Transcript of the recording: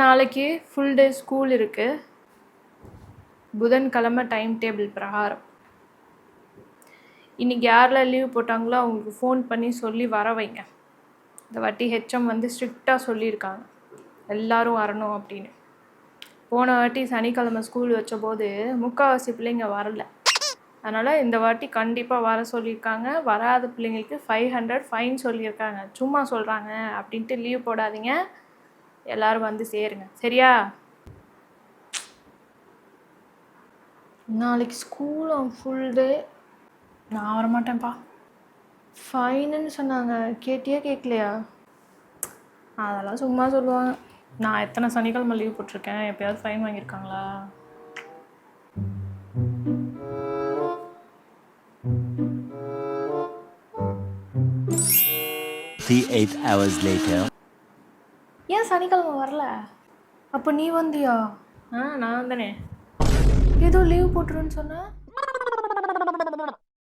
நாளைக்கு full day school இருக்குது. புதன்கிழமை டைம் டேபிள் பிரகாரம். இன்றைக்கி யாரெல்லாம் லீவ் போட்டாங்களோ அவங்களுக்கு ஃபோன் பண்ணி சொல்லி வர வைங்க. இந்த வாட்டி ஹெச்எம் வந்து ஸ்ட்ரிக்டாக சொல்லியிருக்காங்க எல்லோரும் வரணும் அப்படின்னு. போன வாட்டி சனிக்கிழமை ஸ்கூல் வச்சபோது முக்கால்வாசி பிள்ளைங்க வரல. அதனால் இந்த வாட்டி கண்டிப்பாக வர சொல்லியிருக்காங்க. வராத பிள்ளைங்களுக்கு 500 ஃபைன் சொல்லியிருக்காங்க. சும்மா சொல்கிறாங்க அப்படின்ட்டு லீவ் போடாதீங்க. எல்லோரும் வந்து சேருங்க, சரியா? நாளைக்கு ஸ்கூல் ஃபுல் டே. நான் வரமாட்டேன்ப்பா. ஃபைனுன்னு சொன்னாங்க, கேட்டியா கேட்கலையா? அதெல்லாம் சும்மா சொல்லுவாங்க. நான் எத்தனை சனிக்கிழமை லீவ் போட்டிருக்கேன், எப்போயாவது ஃபைன் வாங்கியிருக்காங்களா? ஏன் சனிக்கிழமை வரல? அப்போ நீ வந்தியா? நான் வந்தனே. ஏதோ லீவ் போட்டுருன்னு சொன்ன.